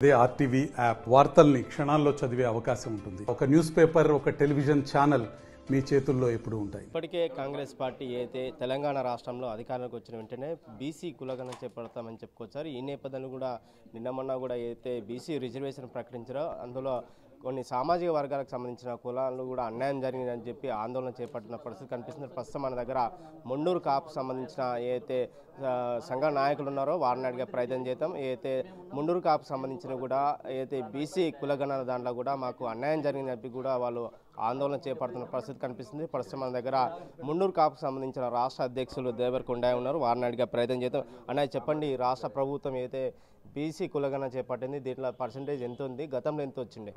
అదే RTV app వార్తల్ని క్షణాల్లో చదివే అవకాశం ఉంటుంది. ఒక న్యూస్ పేపర్, ఒక టెలివిజన్ ఛానల్ మీ చేతుల్లో ఎప్పుడూ ఉంటాయి. ఇప్పటికే కాంగ్రెస్ పార్టీ అయితే తెలంగాణ రాష్ట్రంలో అధికారంలోకి వచ్చిన వెంటనే బీసీ కులగణన చేపడతామని చెప్పుకొచ్చారు. ఈ నేపథ్యంలో కూడా నిన్న మొన్న కూడా అయితే బీసీ రిజర్వేషన్ ప్రకటించారో అందులో కొన్ని సామాజిక వర్గాలకు సంబంధించిన కులాలు కూడా అన్యాయం జరిగిందని చెప్పి ఆందోళన చేపట్టిన పరిస్థితి కనిపిస్తుంది. ప్రస్తుతం మన దగ్గర మున్నూరు కాపు సంబంధించిన ఏదైతే సంఘ నాయకులు ఉన్నారో వారిని అడిగే ప్రయత్నం చేద్దాం. ఏదైతే మున్నూరు కాపు సంబంధించిన కూడా ఏదైతే బీసీ కులగణన దాంట్లో కూడా మాకు అన్యాయం జరిగిందని చెప్పి కూడా వాళ్ళు ఆందోళన చేపడుతున్న పరిస్థితి కనిపిస్తుంది. ప్రస్తుతం మన దగ్గర మున్నూరు కాపుకు సంబంధించిన రాష్ట్ర అధ్యక్షులు దేవరకొండ ఉన్నారు. వారిని అడిగే ప్రయత్నం చేద్దాం. అన్నయ్య చెప్పండి, రాష్ట్ర ప్రభుత్వం అయితే బీసీ కులగణన చేపట్టింది, దీంట్లో పర్సంటేజ్ ఎంత ఉంది, గతంలో ఎంత వచ్చింది?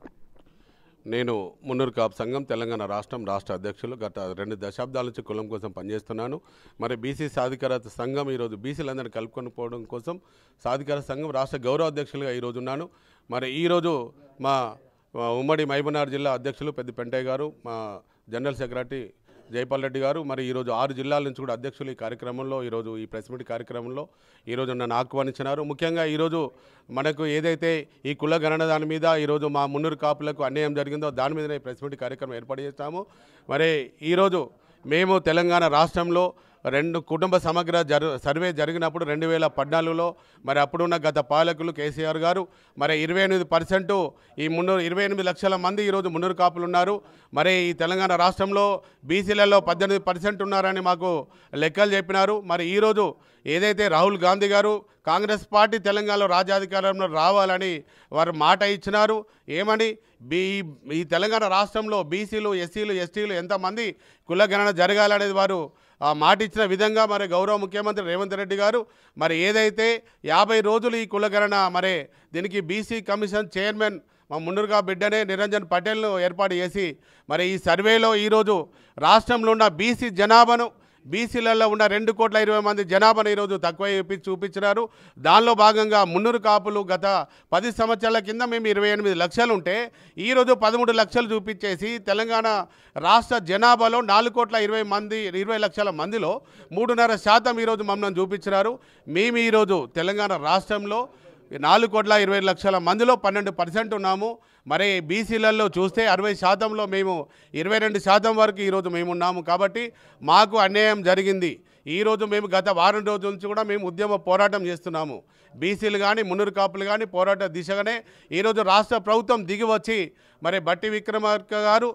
నేను మున్నూరు కాపు సంఘం తెలంగాణ రాష్ట్ర అధ్యక్షులు. గత 2 దశాబ్దాల నుంచి కులం కోసం పనిచేస్తున్నాను. మరి బీసీ సాధికారత సంఘం ఈరోజు బీసీలందరినీ కలుపుకొని పోవడం కోసం సాధికార సంఘం రాష్ట్ర గౌరవ అధ్యక్షులుగా ఈరోజు ఉన్నాను. మరి ఈరోజు మా ఉమ్మడి మహబూబ్నగర్ జిల్లా అధ్యక్షులు పెద్ది పెంటయ్య గారు, మా జనరల్ సెక్రటరీ జైపాల్ రెడ్డి గారు, మరి ఈరోజు 6 జిల్లాల నుంచి కూడా అధ్యక్షులు ఈ కార్యక్రమంలో ఈరోజు ఈ ప్రెస్ మీట్ కార్యక్రమంలో ఈరోజు నన్ను ఆహ్వానించినారు. ముఖ్యంగా ఈరోజు మనకు ఏదైతే ఈ కుల గణన దాని మీద ఈరోజు మా మున్నూరు కాపులకు అన్యాయం జరిగిందో దాని మీదనే ప్రెస్ మీట్ కార్యక్రమం ఏర్పాటు చేస్తాము. మరి ఈరోజు మేము తెలంగాణ రాష్ట్రంలో 2 కుటుంబ సమగ్ర సర్వే జరిగినప్పుడు 2014లో మరి అప్పుడున్న గత పాలకులు కేసీఆర్ గారు మరి 28% ఈ 28 లక్షల మంది ఈరోజు మున్నూరు కాపులు ఉన్నారు. మరి ఈ తెలంగాణ రాష్ట్రంలో బీసీలలో 18% ఉన్నారని మాకు లెక్కలు చెప్పినారు. మరి ఈరోజు ఏదైతే రాహుల్ గాంధీ గారు కాంగ్రెస్ పార్టీ తెలంగాణలో రాజ్యాధికారంలో రావాలని వారు మాట ఇచ్చినారు. ఏమని ఈ తెలంగాణ రాష్ట్రంలో బీసీలు, ఎస్సీలు, ఎస్టీలు ఎంతమంది కులగణన జరగాలనేది వారు మాట ఇచ్చిన విధంగా మరి గౌరవ ముఖ్యమంత్రి రేవంత్ రెడ్డి గారు మరి ఏదైతే 50 రోజులు ఈ కులగణన మరి దీనికి బీసీ కమిషన్ చైర్మన్ మా మున్నూరుగా బిడ్డనే నిరంజన్ పటేల్ను ఏర్పాటు చేసి మరి ఈ సర్వేలో ఈరోజు రాష్ట్రంలో ఉన్న బీసీ జనాభాను బీసీలలో ఉన్న 2,20,00,000 జనాభాను ఈరోజు తక్కువ చూపించినారు. దానిలో భాగంగా మున్నూరు కాపులు గత 10 సంవత్సరాల కింద మేము 28 లక్షలు ఉంటే ఈరోజు 13 లక్షలు చూపించేసి తెలంగాణ రాష్ట్ర జనాభాలో 4,20,20 లక్షల మందిలో 3.5% ఈరోజు మమ్మల్ని చూపించినారు. మేము ఈరోజు తెలంగాణ రాష్ట్రంలో 4,20,00,000 లక్షల మందిలో 12% ఉన్నాము. మరి బీసీలలో చూస్తే 60%లో మేము 22% వరకు ఈరోజు మేము ఉన్నాము. కాబట్టి మాకు అన్యాయం జరిగింది. ఈరోజు మేము గత వారం రోజుల నుంచి కూడా మేము ఉద్యమ పోరాటం చేస్తున్నాము. బీసీలు కానీ మున్నూరు కాపులు కానీ పోరాట దిశగానే ఈరోజు రాష్ట్ర ప్రభుత్వం దిగి వచ్చి మరి బట్టి విక్రమార్క గారు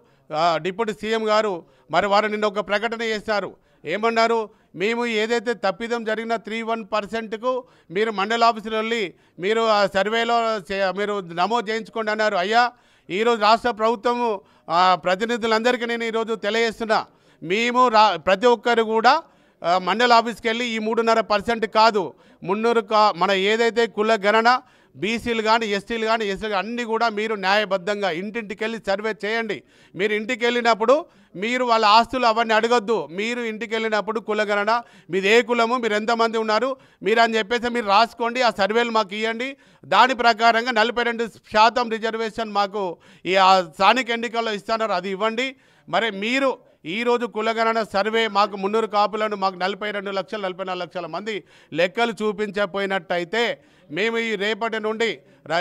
డిప్యూటీ సీఎం గారు మరి వారు నిన్న ఒక ప్రకటన చేశారు. ఏమన్నారు? మేము ఏదైతే తప్పిదం జరిగిన 3.1%కు మీరు మండల ఆఫీసులో వెళ్ళి మీరు ఆ సర్వేలో మీరు నమోదు చేయించుకోండి అన్నారు. అయ్యా, ఈరోజు రాష్ట్ర ప్రభుత్వము ప్రతినిధులందరికీ నేను ఈరోజు తెలియజేస్తున్నా, మేము ప్రతి ఒక్కరు కూడా మండల ఆఫీస్కి వెళ్ళి ఈ 3.5% కాదు, మున్నూరు మన ఏదైతే కుల గణన బీసీలు కానీ ఎస్టీలు కానీ ఎస్సీలు అన్నీ కూడా మీరు న్యాయబద్ధంగా ఇంటింటికి వెళ్ళి సర్వే చేయండి. మీరు ఇంటికి వెళ్ళినప్పుడు మీరు వాళ్ళ ఆస్తులు అవన్నీ అడగొద్దు. మీరు ఇంటికి వెళ్ళినప్పుడు కులగణన మీది ఏ కులము, మీరు ఎంతమంది ఉన్నారు మీరు అని చెప్పేసి మీరు రాసుకోండి, ఆ సర్వేలు మాకు ఇవ్వండి. దాని ప్రకారంగా 42% రిజర్వేషన్ మాకు ఈ స్థానిక ఎన్నికల్లో ఇస్తున్నారు, అది ఇవ్వండి. మరి మీరు ఈరోజు కులగణన సర్వే మాకు మున్నూరు కాపులను మాకు 42 లక్షలు 44 లక్షల మంది లెక్కలు చూపించకపోయినట్టయితే మేము ఈ రేపటి నుండి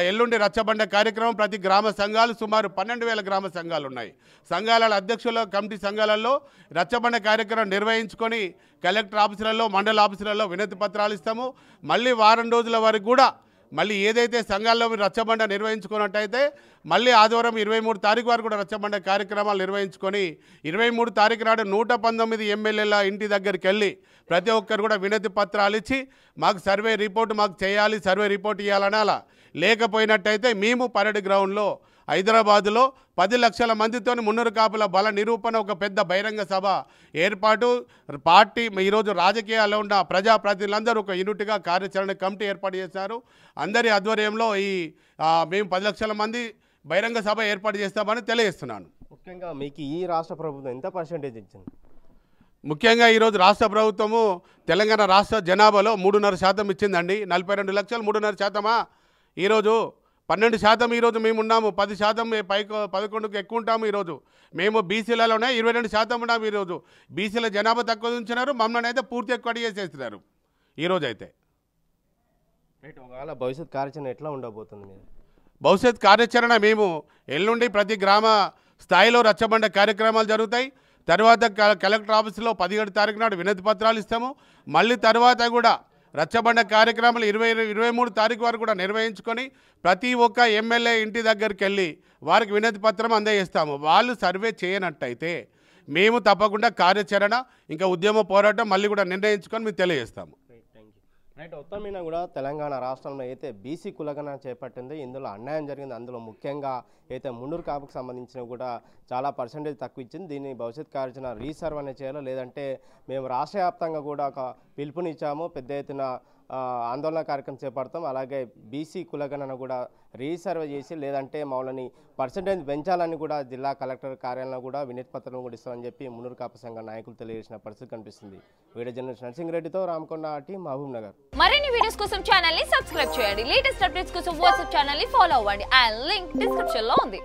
ఎల్లుండి రచ్చబండ కార్యక్రమం ప్రతి గ్రామ సంఘాలు సుమారు 12,000 గ్రామ సంఘాలు ఉన్నాయి. సంఘాల అధ్యక్షుల కమిటీ సంఘాలలో రచ్చబండ కార్యక్రమం నిర్వహించుకొని కలెక్టర్ ఆఫీసులలో మండల ఆఫీసులలో వినతి పత్రాలు ఇస్తాము. మళ్ళీ వారం రోజుల వరకు కూడా మళ్ళీ ఏదైతే సంఘాల్లో రచ్చబండ నిర్వహించుకున్నట్టయితే మళ్ళీ ఆదివారం 23 తారీఖు వరకు కూడా రచ్చబండ కార్యక్రమాలు నిర్వహించుకొని 23 తారీఖు నాడు 119 ఎమ్మెల్యేల ఇంటి దగ్గరికి వెళ్ళి ప్రతి ఒక్కరు కూడా వినతి పత్రాలు ఇచ్చి మాకు సర్వే రిపోర్ట్ మాకు చేయాలి, సర్వే రిపోర్ట్ ఇవ్వాలనాలా. లేకపోయినట్టయితే మేము పరేడ్ గ్రౌండ్లో హైదరాబాదులో 10 లక్షల మందితో మున్నూరు కాపుల బల నిరూపణ ఒక పెద్ద బహిరంగ సభ ఏర్పాటు పార్టీ ఈరోజు రాజకీయాల్లో ఉన్న ప్రజాప్రతినిధులందరూ ఒక యూనిట్గా కార్యాచరణ కమిటీ ఏర్పాటు చేశారు. అందరి ఆధ్వర్యంలో మేము 10 లక్షల మంది బహిరంగ సభ ఏర్పాటు చేస్తామని తెలియజేస్తున్నాను. ముఖ్యంగా మీకు ఈ రాష్ట్ర ప్రభుత్వం ఎంత పర్సెంటేజ్ ఇచ్చింది? ముఖ్యంగా ఈరోజు రాష్ట్ర ప్రభుత్వము తెలంగాణ రాష్ట్ర జనాభాలో 3.5% ఇచ్చిందండి. 42 లక్షలు 3.5%. ఈరోజు 12% ఈరోజు మేము ఉన్నాము. 10% పైకి 11కు ఎక్కువ ఉంటాము. ఈరోజు మేము బీసీలలోనే 22% ఉన్నాము. ఈరోజు బీసీల జనాభా తక్కువ ఉంచినారు, మమ్మల్ని అయితే పూర్తి ఎక్కువ ఈరోజు అయితే. ఒకవేళ భవిష్యత్ కార్యాచరణ ఎట్లా ఉండబోతుంది? భవిష్యత్ కార్యాచరణ మేము ఎల్లుండి ప్రతి గ్రామ స్థాయిలో రచ్చబండ కార్యక్రమాలు జరుగుతాయి. తర్వాత కలెక్టర్ ఆఫీసులో 17 తారీఖు నాడు వినతి పత్రాలు ఇస్తాము. మళ్ళీ తర్వాత కూడా రచ్చబండ కార్యక్రమాలు 23 తారీఖు వరకు కూడా నిర్వహించుకొని ప్రతి ఒక్క ఎమ్మెల్యే ఇంటి దగ్గరికి వెళ్ళి వారికి వినతి పత్రం అందజేస్తాము. వాళ్ళు సర్వే చేయనట్టయితే మేము తప్పకుండా కార్యాచరణ ఇంకా ఉద్యమ పోరాటం మళ్ళీ కూడా నిర్ణయించుకొని మీకు తెలియజేస్తాము. రైట్, మొత్తం మీద కూడా తెలంగాణ రాష్ట్రంలో అయితే బీసీ కులగణన చేపట్టింది. ఇందులో అన్యాయం జరిగింది. అందులో ముఖ్యంగా అయితే మున్నూరు కాపుకు సంబంధించిన కూడా చాలా పర్సెంటేజ్ తక్కువ ఇచ్చింది. దీన్ని భవిష్యత్ కార్యాచరణ రీసర్వ్ అనే చేయాలో, లేదంటే మేము రాష్ట్ర వ్యాప్తంగా కూడా ఒక పిలుపునిచ్చాము, పెద్ద ఎత్తున ఆందోళన కార్యక్రమం చేపడతాం. అలాగే బీసీ కులగణన కూడా రీసర్వే చేసి లేదంటే మమ్మల్ని పర్సెంటేజ్ పెంచాలని కూడా జిల్లా కలెక్టర్ కార్యాలయంలో కూడా వినతి పత్రం కూడా ఇస్తామని చెప్పి మున్నూరు కాపు సంఘ నాయకులు తెలియజేసిన పరిస్థితి కనిపిస్తుంది. వీడియో జర్నలిస్ట్ నరసింహారెడ్డితో రామకొండ ఆర్టీ, మహబూబ్ నగర్. మరిన్ని వీడియోస్ కోసం ఛానల్ ని సబ్స్క్రైబ్ చేయండి. లేటెస్ట్ అప్డేట్స్ కోసం వాట్సాప్ ఛానల్ ని ఫాలో అవ్వండి. ఆ లింక్ డిస్క్రిప్షన్ లో ఉంది.